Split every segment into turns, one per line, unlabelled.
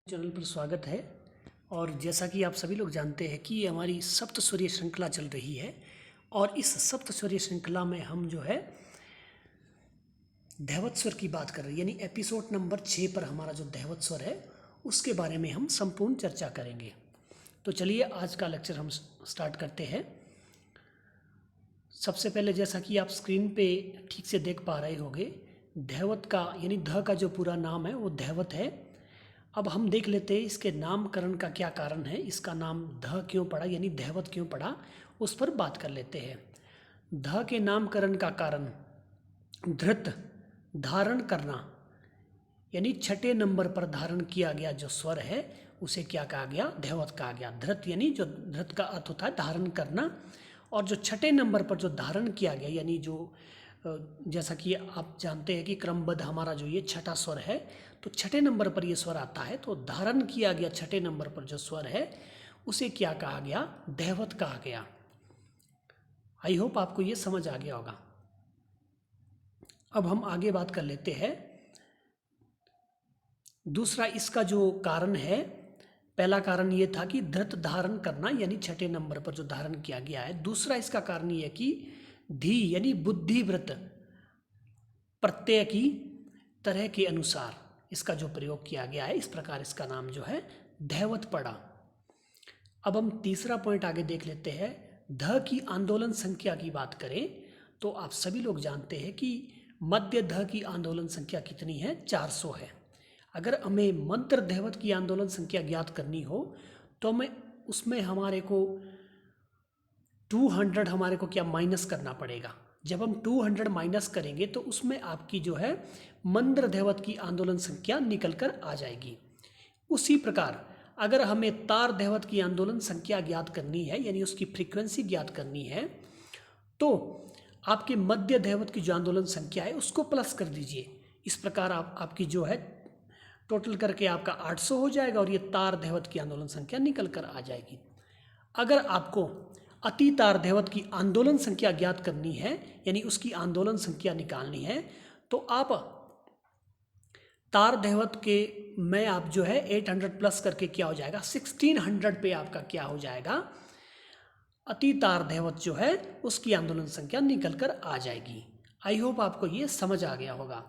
Channel पर स्वागत है। और जैसा कि आप सभी लोग जानते हैं कि हमारी सप्तस्वरीय श्रृंखला चल रही है और इस सप्तस्वरीय श्रृंखला में हम जो है धैवत स्वर की बात कर रहे हैं, यानी एपिसोड नंबर 6 पर हमारा जो धैवत स्वर है उसके बारे में हम संपूर्ण चर्चा करेंगे। तो चलिए आज का लेक्चर हम स्टार्ट करते हैं। सबसे पहले जैसा कि आप स्क्रीन पे ठीक से देख पा रहे होंगे, धैवत का यानी ध का जो पूरा नाम है वो धैवत है। अब हम देख लेते हैं इसके नामकरण का क्या कारण है, इसका नाम ध क्यों पड़ा यानी धैवत क्यों पड़ा, उस पर बात कर लेते हैं। ध के नामकरण का कारण धृत धारण करना, यानी छठे नंबर पर धारण किया गया जो स्वर है उसे क्या कहा गया, धैवत कहा गया। धृत यानी जो धृत का अर्थ होता है धारण करना, और जो छठे नंबर पर जो धारण किया गया यानी जो जैसा कि आप जानते हैं कि क्रमबद्ध हमारा जो ये छठा स्वर है, तो छठे नंबर पर ये स्वर आता है, तो धारण किया गया छठे नंबर पर जो स्वर है उसे क्या कहा गया, धैवत कहा गया। आई होप आपको ये समझ आ गया होगा। अब हम आगे बात कर लेते हैं। दूसरा इसका जो कारण है, पहला कारण ये था कि धृत धारण करना यानी छठे नंबर पर जो धारण किया गया है। दूसरा इसका कारण ये है कि धी यानी बुद्धिवृत्त प्रत्यय की तरह के अनुसार इसका जो प्रयोग किया गया है, इस प्रकार इसका नाम जो है धैवत पड़ा। अब हम तीसरा पॉइंट आगे देख लेते हैं। ध की आंदोलन संख्या की बात करें तो आप सभी लोग जानते हैं कि मध्य ध की आंदोलन संख्या कितनी है, 400 है। अगर हमें मंत्र धैवत की आंदोलन संख्या ज्ञात करनी हो तो हमें उसमें हमारे को 200 हमारे को क्या माइनस करना पड़ेगा। जब हम 200 माइनस करेंगे तो उसमें आपकी जो है मंत्र धैवत की आंदोलन संख्या निकल कर आ जाएगी। उसी प्रकार अगर हमें तार धैवत की आंदोलन संख्या ज्ञात करनी है यानी उसकी फ्रीक्वेंसी ज्ञात करनी है, तो आपके मध्य धैवत की जो आंदोलन संख्या है उसको प्लस कर दीजिए। इस प्रकार आपकी जो है टोटल करके आपका 800 हो जाएगा और ये तार धैवत की आंदोलन संख्या निकल कर आ जाएगी। अगर आपको अति तार धैवत की आंदोलन संख्या ज्ञात करनी है यानी उसकी आंदोलन संख्या निकालनी है, तो आप तार धैवत के में आप जो है 800 प्लस करके क्या हो जाएगा, 1600 पे आपका क्या हो जाएगा, अति तार धैवत जो है उसकी आंदोलन संख्या निकल कर आ जाएगी। आई होप आपको ये समझ आ गया होगा।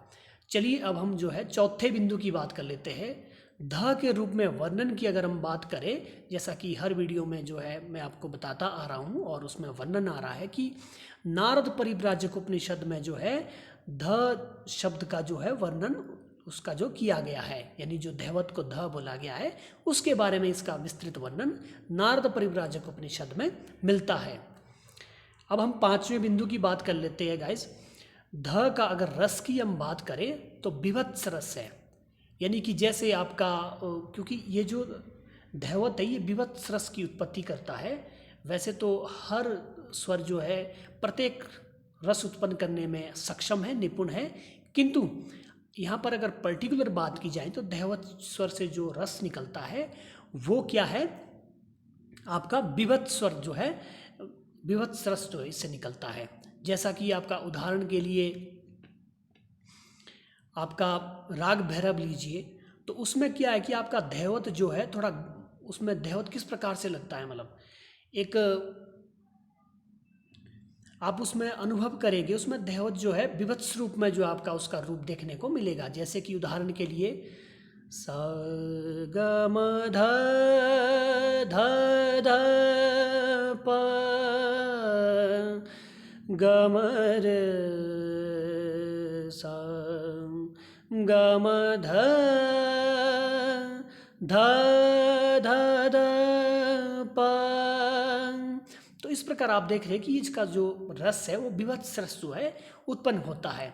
चलिए अब हम जो है चौथे बिंदु की बात कर लेते हैं। ध के रूप में वर्णन की अगर हम बात करें, जैसा कि हर वीडियो में जो है मैं आपको बताता आ रहा हूँ और उसमें वर्णन आ रहा है कि नारद परिव्राजक उपनिषद में जो है ध शब्द का जो है वर्णन उसका जो किया गया है, यानी जो धैवत को ध बोला गया है उसके बारे में इसका विस्तृत वर्णन नारद परिव्राजक उपनिषद में मिलता है। अब हम पांचवें बिंदु की बात कर लेते हैं गाइस। ध का अगर रस की हम बात करें तो विभत्स रस है, यानी कि जैसे आपका क्योंकि ये जो धैवत है ये विभत्स रस की उत्पत्ति करता है। वैसे तो हर स्वर जो है प्रत्येक रस उत्पन्न करने में सक्षम है, निपुण है, किंतु यहाँ पर अगर पर्टिकुलर बात की जाए तो धैवत स्वर से जो रस निकलता है वो क्या है, आपका विभत्स स्वर जो है, विभत्स रस जो है इससे निकलता है। जैसा कि आपका उदाहरण के लिए आपका राग भैरव लीजिए, तो उसमें क्या है कि आपका धैवत जो है थोड़ा, उसमें धैवत किस प्रकार से लगता है, मतलब एक आप उसमें अनुभव करेंगे, उसमें धैवत जो है विभत्स रूप में जो आपका उसका रूप देखने को मिलेगा। जैसे कि उदाहरण के लिए स ग म ध ध ध प ग म र सा ग म ध ध ध ध प। तो इस प्रकार आप देख रहे हैं कि इसका जो रस है वो विभत्स रस जो है उत्पन्न होता है।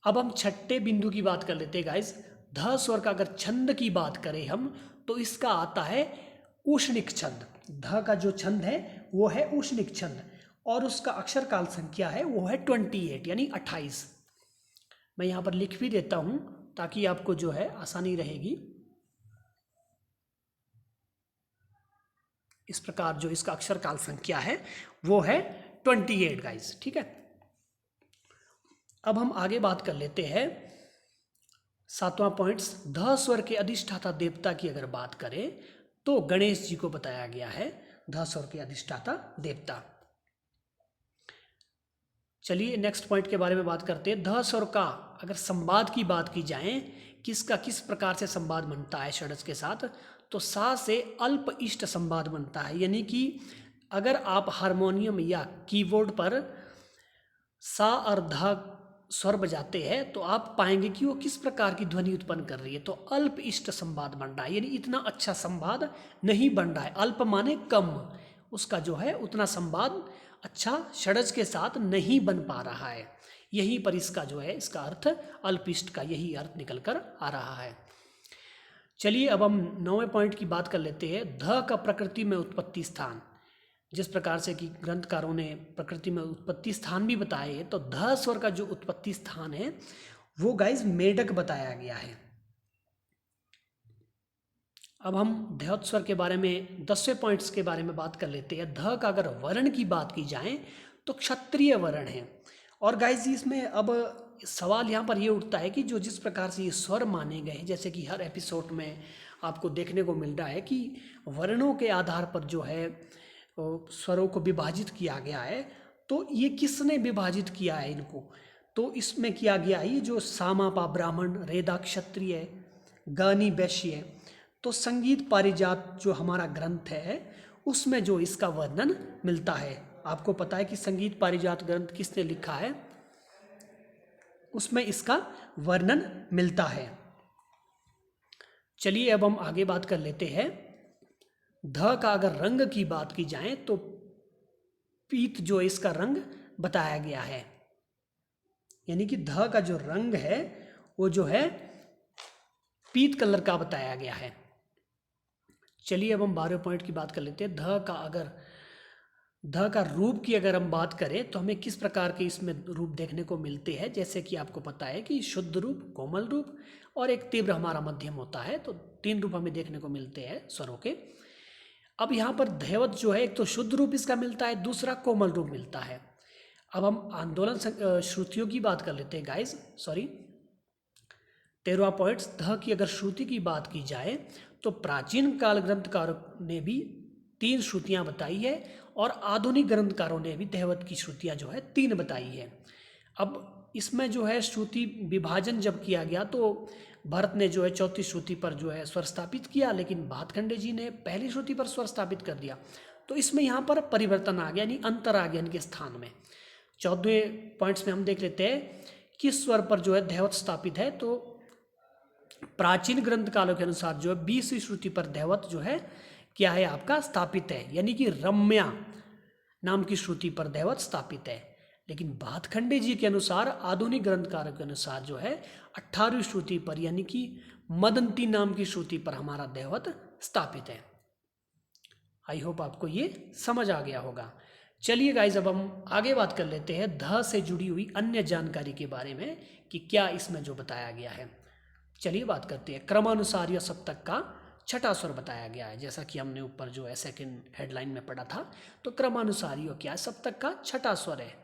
अब हम छठे बिंदु की बात कर लेते हैं गाइस। ध स्वर का अगर छंद की बात करें हम तो इसका आता है उष्णिक छंद। ध का जो छंद है वो है उष्णिक छंद और उसका अक्षर काल संख्या है वो है 28 यानी 28। मैं यहाँ पर लिख भी देता हूँ ताकि आपको जो है आसानी रहेगी। इस प्रकार जो इसका अक्षर काल संख्या है वो है 28 गाइस, ठीक है। अब हम आगे बात कर लेते हैं 7वां पॉइंट्स, ध स्वर के अधिष्ठाता देवता की अगर बात करें तो गणेश जी को बताया गया है ध स्वर के अधिष्ठाता देवता। चलिए नेक्स्ट पॉइंट के बारे में बात करते हैं। ध स्वर का अगर संवाद की बात की जाए, किसका किस प्रकार से संवाद बनता है षड्ज के साथ, तो सा से अल्प इष्ट संवाद बनता है। यानी कि अगर आप हारमोनियम या कीबोर्ड पर सा और ध स्वर बजाते हैं तो आप पाएंगे कि वो किस प्रकार की ध्वनि उत्पन्न कर रही है। तो अल्प इष्ट संवाद बन रहा है, यानी इतना अच्छा संवाद नहीं बन रहा है। अल्प माने कम, उसका जो है उतना संवाद अच्छा षड्ज के साथ नहीं बन पा रहा है। यहीं पर इसका जो है इसका अर्थ अल्पिष्ट का यही अर्थ निकल कर आ रहा है। चलिए अब हम 9वें पॉइंट की बात कर लेते हैं। ध का प्रकृति में उत्पत्ति स्थान। जिस प्रकार से कि ग्रंथकारों ने प्रकृति में उत्पत्ति स्थान भी बताए हैं, तो ध स्वर का जो उत्पत्ति स्थान है वो गाइस मेढक बताया गया है। अब हम धैवत स्वर के बारे में 10वें पॉइंट्स के बारे में बात कर लेते हैं। ध का अगर वर्ण की बात की जाए तो क्षत्रिय वर्ण है। और गाइस इसमें अब सवाल यहाँ पर ये उठता है कि जो जिस प्रकार से ये स्वर माने गए हैं, जैसे कि हर एपिसोड में आपको देखने को मिल रहा है कि वर्णों के आधार पर जो है स्वरों को विभाजित किया गया है, तो ये किसने विभाजित किया है इनको? तो इसमें किया गया है ये जो सामापा ब्राह्मण, रेदा क्षत्रिय, गानी वैश्य, तो संगीत पारिजात जो हमारा ग्रंथ है उसमें जो इसका वर्णन मिलता है। आपको पता है कि संगीत पारिजात ग्रंथ किसने लिखा है, उसमें इसका वर्णन मिलता है। चलिए अब हम आगे बात कर लेते हैं। ध का अगर रंग की बात की जाए तो पीत जो इसका रंग बताया गया है, यानी कि ध का जो रंग है वो जो है पीत कलर का बताया गया है। चलिए अब हम 12वें पॉइंट की बात कर लेते हैं। ध का रूप की अगर हम बात करें तो हमें किस प्रकार के इसमें रूप देखने को मिलते हैं। जैसे कि आपको पता है कि शुद्ध रूप, कोमल रूप और एक तीव्र हमारा मध्यम होता है, तो 3 रूप हमें देखने को मिलते हैं स्वरों के। अब यहाँ पर धैवत जो है एक तो शुद्ध रूप इसका मिलता है, दूसरा कोमल रूप मिलता है। अब हम आंदोलन श्रुतियों की बात कर लेते हैं गाइस, 13वां पॉइंट। ध की अगर श्रुति की बात की जाए तो प्राचीन काल ग्रंथकारों ने भी 3 श्रुतियाँ बताई है और आधुनिक ग्रंथकारों ने भी धैवत की श्रुतियाँ जो है 3 बताई है। अब इसमें जो है श्रुति विभाजन जब किया गया तो भरत ने जो है 4थी श्रुति पर जो है स्वर स्थापित किया, लेकिन भातखंडे जी ने पहली श्रुति पर स्वर स्थापित कर दिया। तो इसमें यहाँ पर परिवर्तन आ गया, यानी अंतर आ गया इनके स्थान में। 14वें पॉइंट्स में हम देख लेते हैं किस स्वर पर जो है धैवत स्थापित है। तो प्राचीन ग्रंथकारों के अनुसार जो है 20वीं श्रुति पर धैवत जो है क्या है आपका स्थापित है, यानी कि रम्या नाम की श्रुति पर धैवत स्थापित है। लेकिन भातखंडे जी के अनुसार, आधुनिक ग्रंथकारों के अनुसार जो है 18वीं श्रुति पर यानी कि मदंती नाम की श्रुति पर हमारा धैवत स्थापित है। आई होप आपको ये समझ आ गया होगा। चलिए गाइज अब हम आगे बात कर लेते हैं ध से जुड़ी हुई अन्य जानकारी के बारे में कि क्या इसमें जो बताया गया है। चलिए बात करते हैं। क्रमानुसार या सप्तक का छठा स्वर बताया गया है, जैसा कि हमने ऊपर जो है सेकंड हेडलाइन में पढ़ा था। तो क्रमानुसारी क्या है, सप्तक का छठा स्वर है।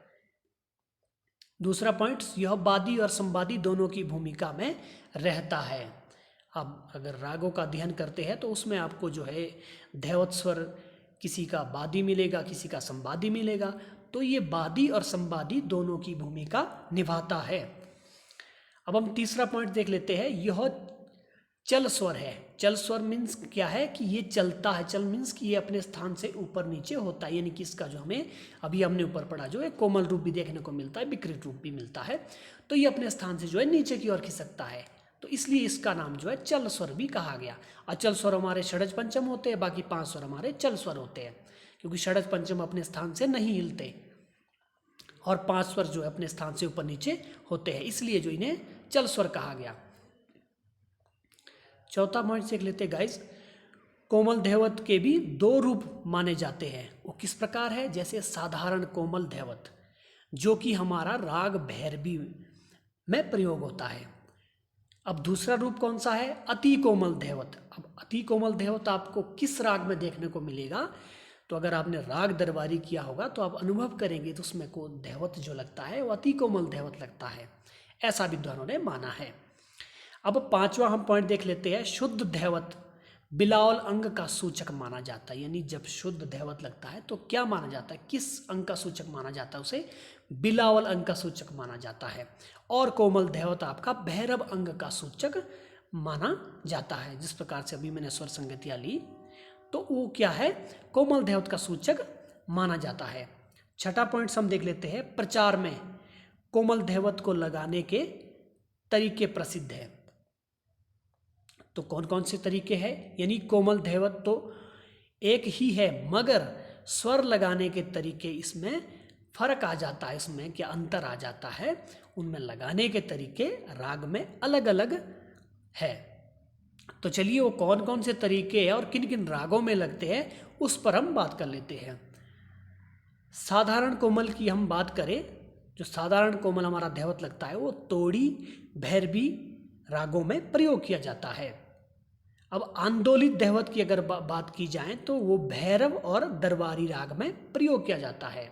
दूसरा पॉइंट, यह वादी और संवादी दोनों की भूमिका में रहता है। अब अगर रागों का अध्ययन करते हैं तो उसमें आपको जो है धैवत स्वर किसी का वादी मिलेगा, किसी का संवादी मिलेगा। तो ये वादी और संवादी दोनों की भूमिका निभाता है। अब हम तीसरा पॉइंट देख लेते हैं। यह चल स्वर है। चल स्वर मीन्स क्या है कि ये चलता है। चल मीन्स कि ये अपने स्थान से ऊपर नीचे होता है, यानी कि इसका जो हमें अभी हमने ऊपर पढ़ा जो है कोमल रूप भी देखने को मिलता है, विकृत रूप भी मिलता है। तो ये अपने स्थान से जो है नीचे की ओर खिसकता है, तो इसलिए इसका नाम जो है चल स्वर भी कहा गया। अचल स्वर हमारे षड्ज पंचम होते हैं, बाकी 5 स्वर हमारे चल स्वर होते हैं, क्योंकि षड्ज पंचम अपने स्थान से नहीं हिलते और 5 स्वर जो है अपने स्थान से ऊपर नीचे होते हैं, इसलिए जो इन्हें चल स्वर कहा गया। चौथा पॉइंट देख लेते हैं गाइस। कोमल धैवत के भी 2 रूप माने जाते हैं। वो किस प्रकार है, जैसे साधारण कोमल धैवत जो कि हमारा राग भैरवी में प्रयोग होता है। अब दूसरा रूप कौन सा है, अति कोमल धैवत। अब अति कोमल धैवत आपको किस राग में देखने को मिलेगा, तो अगर आपने राग दरबारी किया होगा तो आप अनुभव करेंगे तो उसमें को धैवत जो लगता है वो अति कोमल धैवत लगता है, ऐसा विद्वानों ने माना है। अब पांचवा हम पॉइंट देख लेते हैं। शुद्ध दैवत बिलावल अंग का सूचक माना जाता है। यानी जब शुद्ध दैवत लगता है तो क्या माना जाता है, किस अंग का सूचक माना जाता है, उसे बिलावल अंग का सूचक माना जाता है। और कोमल दैवत आपका भैरव अंग का सूचक माना जाता है। जिस प्रकार से अभी मैंने स्वर संगतियाँ ली तो वो क्या है, कोमल दैवत का सूचक माना जाता है। छठा पॉइंट हम देख लेते हैं। प्रचार में कोमल दैवत को लगाने के तरीके प्रसिद्ध है। तो कौन कौन से तरीके हैं, यानी कोमल दैवत तो एक ही है मगर स्वर लगाने के तरीके इसमें फर्क आ जाता है, इसमें क्या अंतर आ जाता है, उनमें लगाने के तरीके राग में अलग अलग है। तो चलिए वो कौन कौन से तरीके हैं और किन किन रागों में लगते हैं उस पर हम बात कर लेते हैं। साधारण कोमल की हम बात करें, जो साधारण कोमल हमारा दैवत लगता है वो तोड़ी भैरवी रागों में प्रयोग किया जाता है। अब आंदोलित दैवत की अगर बात की जाए तो वो भैरव और दरबारी राग में प्रयोग किया जाता है।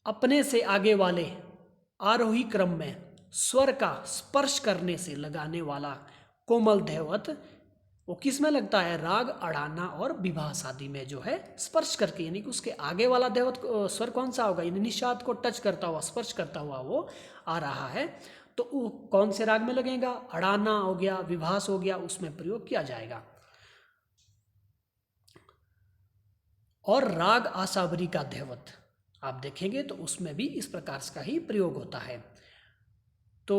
अपने से आगे वाले आरोही क्रम में स्वर का स्पर्श करने से लगाने वाला कोमल दैवत वो किस में लगता है, राग अड़ाना और विभास आदि में जो है स्पर्श करके, यानी कि उसके आगे वाला दैवत स्वर कौन सा होगा, यानी निषाद को टच करता हुआ, स्पर्श करता हुआ वो आ रहा है, तो वो कौन से राग में लगेगा, अड़ाना हो गया, विभास हो गया, उसमें प्रयोग किया जाएगा। और राग आसावरी का दैवत आप देखेंगे तो उसमें भी इस प्रकार का ही प्रयोग होता है। तो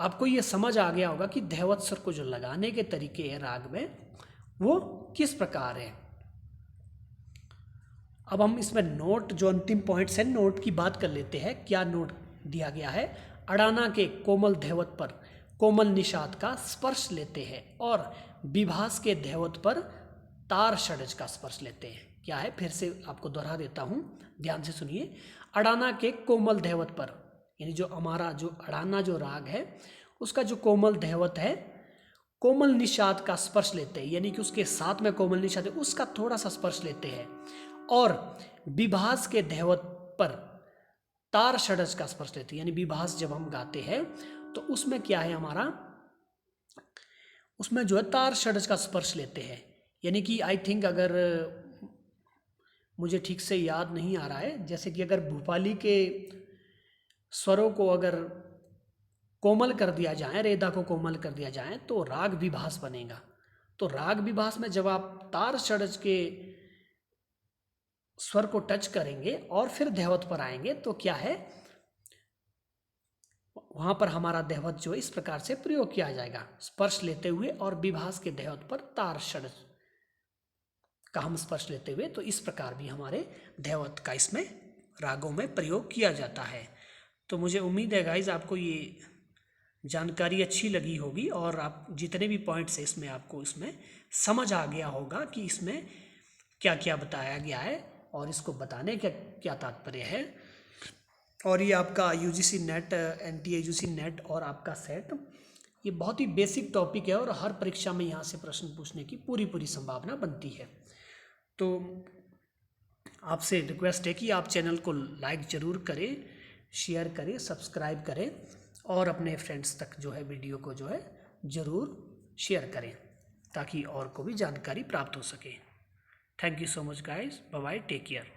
आपको ये समझ आ गया होगा कि दैवत स्वर को जो लगाने के तरीके हैं राग में वो किस प्रकार है। अब हम इसमें नोट, जो अंतिम पॉइंट्स हैं, नोट की बात कर लेते हैं। क्या नोट दिया गया है, अड़ाना के कोमल दैवत पर कोमल निषाद का स्पर्श लेते हैं और विभास के दैवत पर तार षड्ज का स्पर्श लेते हैं। क्या है, फिर से आपको दोहरा देता हूँ, ध्यान से सुनिए। अड़ाना के कोमल दैवत पर, यानी जो हमारा जो अड़ाना जो राग है उसका जो कोमल दैवत है कोमल निषाद का स्पर्श लेते हैं, यानी कि उसके साथ में कोमल निषाद है उसका थोड़ा सा स्पर्श लेते हैं। और विभास के दैवत पर तार षड्ज का स्पर्श लेते हैं, यानी विभास जब हम गाते हैं तो उसमें क्या है हमारा, उसमें जो है तार षड्ज का स्पर्श लेते हैं। यानी कि आई थिंक, अगर मुझे ठीक से याद नहीं आ रहा है, जैसे कि अगर भूपाली के स्वरों को अगर कोमल कर दिया जाए, रेदा को कोमल कर दिया जाए तो राग विभास बनेगा। तो राग विभास में जब आप तार षड्ज के स्वर को टच करेंगे और फिर दैवत पर आएंगे तो क्या है, वहां पर हमारा दैवत जो इस प्रकार से प्रयोग किया जाएगा, स्पर्श लेते हुए और विभास के दैवत पर तार षड्ज का हम स्पर्श लेते हुए, तो इस प्रकार भी हमारे दैवत का इसमें रागों में प्रयोग किया जाता है। तो मुझे उम्मीद है गाइज आपको ये जानकारी अच्छी लगी होगी और आप जितने भी पॉइंट्स हैं इसमें आपको इसमें समझ आ गया होगा कि इसमें क्या क्या बताया गया है और इसको बताने का क्या तात्पर्य है। और ये आपका UGC net, NTA UGC net और आपका सेट, ये बहुत ही बेसिक टॉपिक है और हर परीक्षा में यहाँ से प्रश्न पूछने की पूरी संभावना बनती है। तो आपसे रिक्वेस्ट है कि आप चैनल को लाइक ज़रूर करें, शेयर करें, सब्सक्राइब करें और अपने फ्रेंड्स तक जो है वीडियो को जो है ज़रूर शेयर करें ताकि और को भी जानकारी प्राप्त हो सके। Thank you so much guys, bye bye, take care.